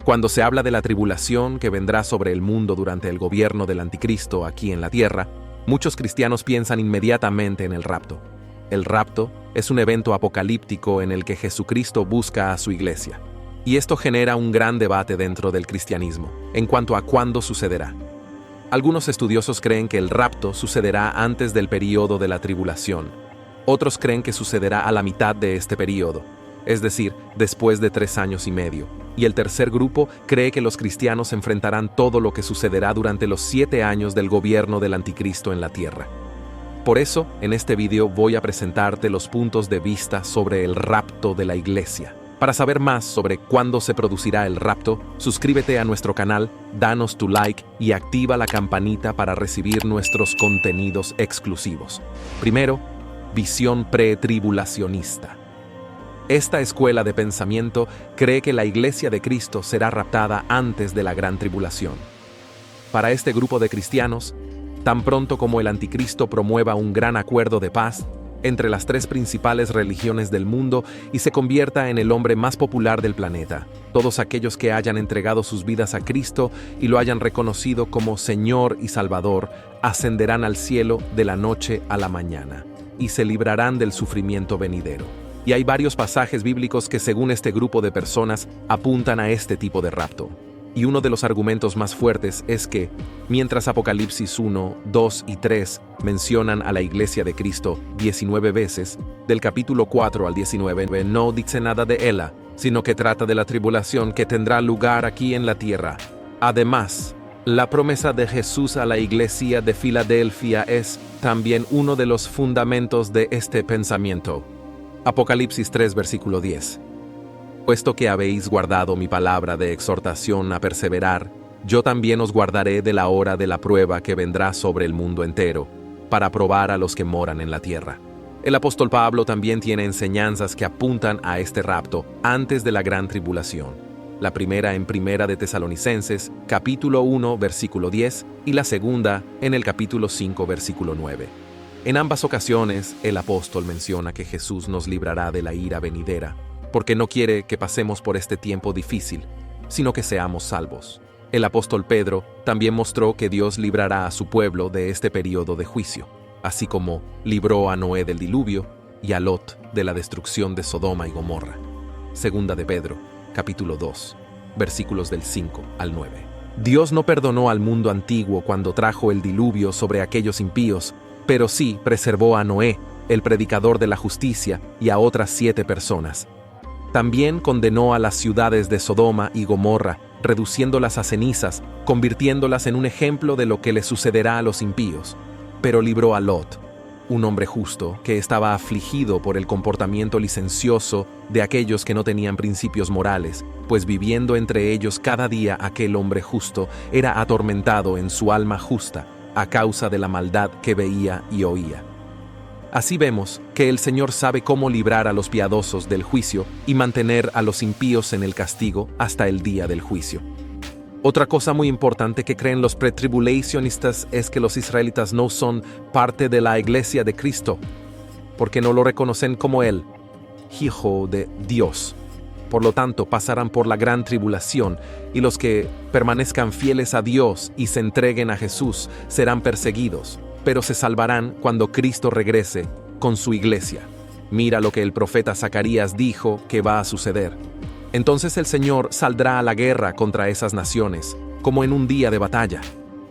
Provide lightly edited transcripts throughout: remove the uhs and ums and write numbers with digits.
Cuando se habla de la tribulación que vendrá sobre el mundo durante el gobierno del anticristo aquí en la tierra, muchos cristianos piensan inmediatamente en el rapto. El rapto es un evento apocalíptico en el que Jesucristo busca a su iglesia. Y esto genera un gran debate dentro del cristianismo en cuanto a cuándo sucederá. Algunos estudiosos creen que el rapto sucederá antes del período de la tribulación. Otros creen que sucederá a la mitad de este período, es decir, después de 3 años y medio. Y el tercer grupo cree que los cristianos enfrentarán todo lo que sucederá durante los 7 años del gobierno del anticristo en la tierra. Por eso, en este video voy a presentarte los puntos de vista sobre el rapto de la iglesia. Para saber más sobre cuándo se producirá el rapto, suscríbete a nuestro canal, danos tu like y activa la campanita para recibir nuestros contenidos exclusivos. Primero, visión pretribulacionista. Esta escuela de pensamiento cree que la iglesia de Cristo será raptada antes de la gran tribulación. Para este grupo de cristianos, tan pronto como el anticristo promueva un gran acuerdo de paz entre las 3 principales religiones del mundo y se convierta en el hombre más popular del planeta, todos aquellos que hayan entregado sus vidas a Cristo y lo hayan reconocido como Señor y Salvador, ascenderán al cielo de la noche a la mañana y se librarán del sufrimiento venidero. Y hay varios pasajes bíblicos que, según este grupo de personas, apuntan a este tipo de rapto. Y uno de los argumentos más fuertes es que, mientras Apocalipsis 1, 2 y 3 mencionan a la iglesia de Cristo 19 veces, del capítulo 4 al 19 no dice nada de ella, sino que trata de la tribulación que tendrá lugar aquí en la tierra. Además, la promesa de Jesús a la iglesia de Filadelfia es también uno de los fundamentos de este pensamiento. Apocalipsis 3, versículo 10. Puesto que habéis guardado mi palabra de exhortación a perseverar, yo también os guardaré de la hora de la prueba que vendrá sobre el mundo entero, para probar a los que moran en la tierra. El apóstol Pablo también tiene enseñanzas que apuntan a este rapto antes de la gran tribulación. La primera en Primera de Tesalonicenses, capítulo 1, versículo 10, y la segunda en el capítulo 5, versículo 9. En ambas ocasiones, el apóstol menciona que Jesús nos librará de la ira venidera, porque no quiere que pasemos por este tiempo difícil, sino que seamos salvos. El apóstol Pedro también mostró que Dios librará a su pueblo de este periodo de juicio, así como libró a Noé del diluvio y a Lot de la destrucción de Sodoma y Gomorra. Segunda de Pedro, capítulo 2, versículos del 5 al 9. Dios no perdonó al mundo antiguo cuando trajo el diluvio sobre aquellos impíos, pero sí preservó a Noé, el predicador de la justicia, y a otras 7 personas. También condenó a las ciudades de Sodoma y Gomorra, reduciéndolas a cenizas, convirtiéndolas en un ejemplo de lo que le sucederá a los impíos. Pero libró a Lot, un hombre justo que estaba afligido por el comportamiento licencioso de aquellos que no tenían principios morales, pues viviendo entre ellos cada día aquel hombre justo era atormentado en su alma justa a causa de la maldad que veía y oía. Así vemos que el Señor sabe cómo librar a los piadosos del juicio y mantener a los impíos en el castigo hasta el día del juicio. Otra cosa muy importante que creen los pretribulacionistas es que los israelitas no son parte de la iglesia de Cristo, porque no lo reconocen como el Hijo de Dios. Por lo tanto, pasarán por la gran tribulación, y los que permanezcan fieles a Dios y se entreguen a Jesús serán perseguidos, pero se salvarán cuando Cristo regrese con su iglesia. Mira lo que el profeta Zacarías dijo que va a suceder. Entonces el Señor saldrá a la guerra contra esas naciones, como en un día de batalla.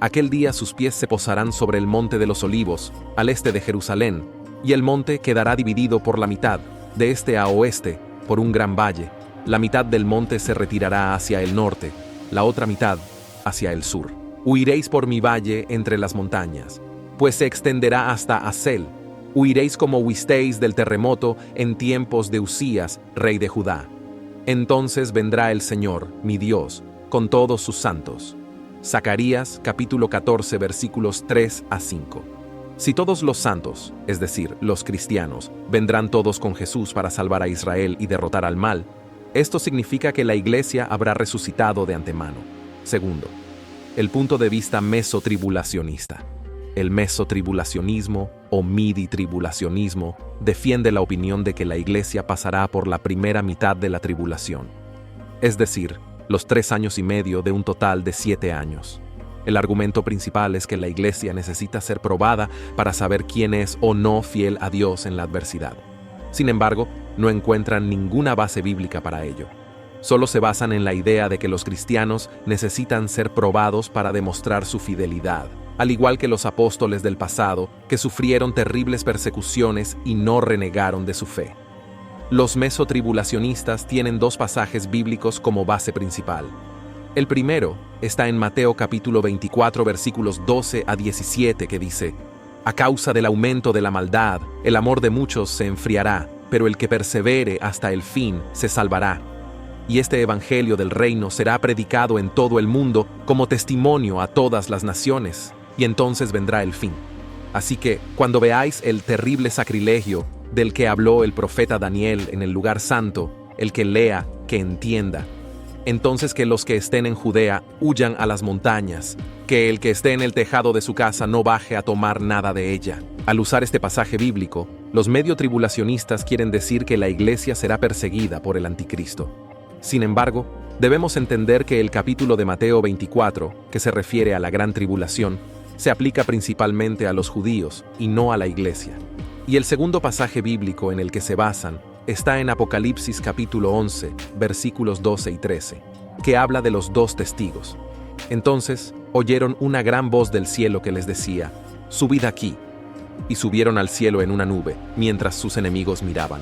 Aquel día sus pies se posarán sobre el monte de los olivos, al este de Jerusalén, y el monte quedará dividido por la mitad, de este a oeste, por un gran valle. La mitad del monte se retirará hacia el norte, la otra mitad hacia el sur. Huiréis por mi valle entre las montañas, pues se extenderá hasta Asel. Huiréis como huisteis del terremoto en tiempos de Usías, rey de Judá. Entonces vendrá el Señor, mi Dios, con todos sus santos. Zacarías, capítulo 14, versículos 3 a 5. Si todos los santos, es decir, los cristianos, vendrán todos con Jesús para salvar a Israel y derrotar al mal, esto significa que la iglesia habrá resucitado de antemano. Segundo, el punto de vista mesotribulacionista. El mesotribulacionismo o midi-tribulacionismo defiende la opinión de que la iglesia pasará por la primera mitad de la tribulación. Es decir, los 3 años y medio de un total de 7 años. El argumento principal es que la Iglesia necesita ser probada para saber quién es o no fiel a Dios en la adversidad. Sin embargo, no encuentran ninguna base bíblica para ello. Solo se basan en la idea de que los cristianos necesitan ser probados para demostrar su fidelidad, al igual que los apóstoles del pasado, que sufrieron terribles persecuciones y no renegaron de su fe. Los mesotribulacionistas tienen 2 pasajes bíblicos como base principal. El primero está en Mateo capítulo 24, versículos 12 a 17, que dice: «A causa del aumento de la maldad, el amor de muchos se enfriará, pero el que persevere hasta el fin se salvará. Y este evangelio del reino será predicado en todo el mundo como testimonio a todas las naciones, y entonces vendrá el fin. Así que, cuando veáis el terrible sacrilegio del que habló el profeta Daniel en el lugar santo, el que lea, que entienda. Entonces que los que estén en Judea huyan a las montañas, que el que esté en el tejado de su casa no baje a tomar nada de ella». Al usar este pasaje bíblico, los medio tribulacionistas quieren decir que la Iglesia será perseguida por el anticristo. Sin embargo, debemos entender que el capítulo de Mateo 24, que se refiere a la gran tribulación, se aplica principalmente a los judíos y no a la Iglesia. Y el segundo pasaje bíblico en el que se basan está en Apocalipsis capítulo 11, versículos 12 y 13, que habla de los 2 testigos. Entonces oyeron una gran voz del cielo que les decía: «Subid aquí». Y subieron al cielo en una nube, mientras sus enemigos miraban.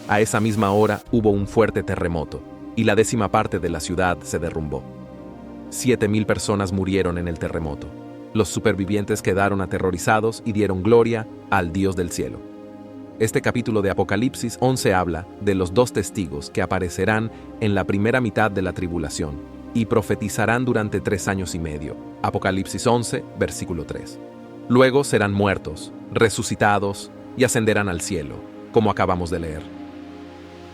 A esa misma hora hubo un fuerte terremoto, y la 10ª parte de la ciudad se derrumbó. 7,000 personas murieron en el terremoto. Los supervivientes quedaron aterrorizados y dieron gloria al Dios del cielo. Este capítulo de Apocalipsis 11 habla de los 2 testigos que aparecerán en la primera mitad de la tribulación y profetizarán durante 3 años y medio. Apocalipsis 11, versículo 3. Luego serán muertos, resucitados y ascenderán al cielo, como acabamos de leer.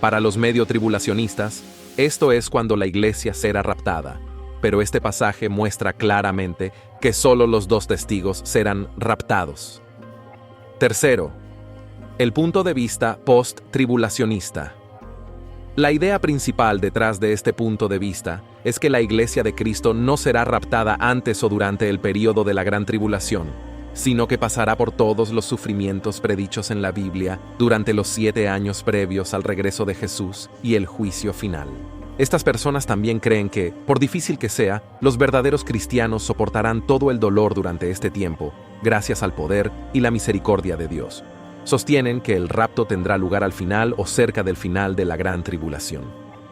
Para los medio tribulacionistas, esto es cuando la Iglesia será raptada, pero este pasaje muestra claramente que solo los 2 testigos serán raptados. Tercero, el punto de vista post-tribulacionista. La idea principal detrás de este punto de vista es que la Iglesia de Cristo no será raptada antes o durante el período de la gran tribulación, sino que pasará por todos los sufrimientos predichos en la Biblia durante los 7 años previos al regreso de Jesús y el juicio final. Estas personas también creen que, por difícil que sea, los verdaderos cristianos soportarán todo el dolor durante este tiempo, gracias al poder y la misericordia de Dios. Sostienen que el rapto tendrá lugar al final o cerca del final de la gran tribulación.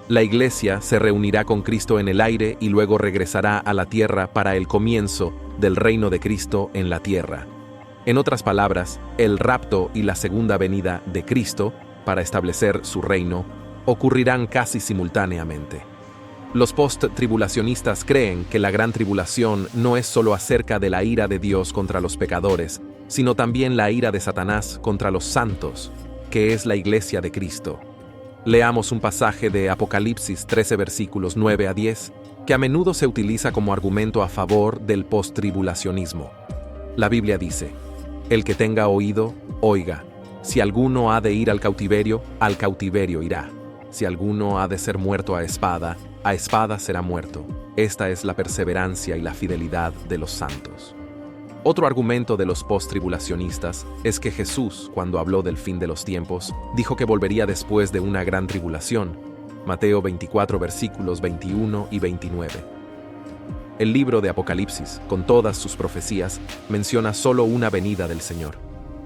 La Iglesia se reunirá con Cristo en el aire y luego regresará a la tierra para el comienzo del reino de Cristo en la tierra. En otras palabras, el rapto y la segunda venida de Cristo, para establecer su reino, ocurrirán casi simultáneamente. Los post-tribulacionistas creen que la gran tribulación no es solo acerca de la ira de Dios contra los pecadores, sino también la ira de Satanás contra los santos, que es la Iglesia de Cristo. Leamos un pasaje de Apocalipsis 13 versículos 9 a 10, que a menudo se utiliza como argumento a favor del post-tribulacionismo. La Biblia dice: «El que tenga oído, oiga. Si alguno ha de ir al cautiverio irá. Si alguno ha de ser muerto a espada será muerto. Esta es la perseverancia y la fidelidad de los santos». Otro argumento de los post-tribulacionistas es que Jesús, cuando habló del fin de los tiempos, dijo que volvería después de una gran tribulación. Mateo 24 versículos 21 y 29. El libro de Apocalipsis, con todas sus profecías, menciona solo una venida del Señor,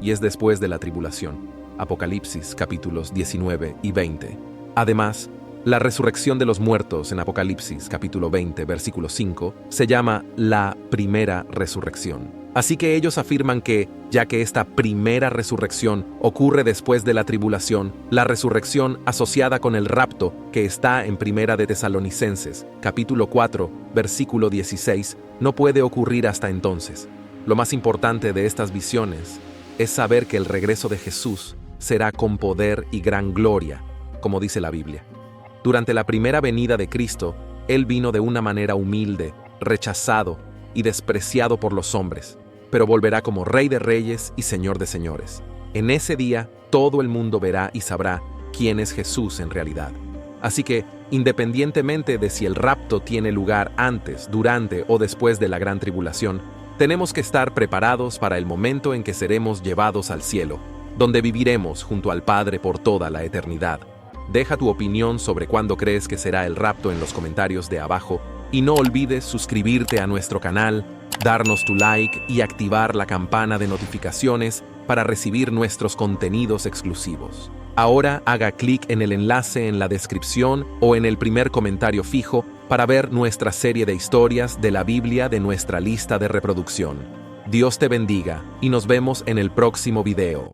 y es después de la tribulación. Apocalipsis capítulos 19 y 20. Además, la resurrección de los muertos en Apocalipsis capítulo 20 versículo 5 se llama la primera resurrección. Así que ellos afirman que, ya que esta primera resurrección ocurre después de la tribulación, la resurrección asociada con el rapto, que está en Primera de Tesalonicenses, capítulo 4, versículo 16, no puede ocurrir hasta entonces. Lo más importante de estas visiones es saber que el regreso de Jesús será con poder y gran gloria, como dice la Biblia. Durante la primera venida de Cristo, Él vino de una manera humilde, rechazado y despreciado por los hombres, pero volverá como Rey de Reyes y Señor de Señores. En ese día, todo el mundo verá y sabrá quién es Jesús en realidad. Así que, independientemente de si el rapto tiene lugar antes, durante o después de la gran tribulación, tenemos que estar preparados para el momento en que seremos llevados al cielo, donde viviremos junto al Padre por toda la eternidad. Deja tu opinión sobre cuándo crees que será el rapto en los comentarios de abajo y no olvides suscribirte a nuestro canal, darnos tu like y activar la campana de notificaciones para recibir nuestros contenidos exclusivos. Ahora haga clic en el enlace en la descripción o en el primer comentario fijo para ver nuestra serie de historias de la Biblia de nuestra lista de reproducción. Dios te bendiga y nos vemos en el próximo video.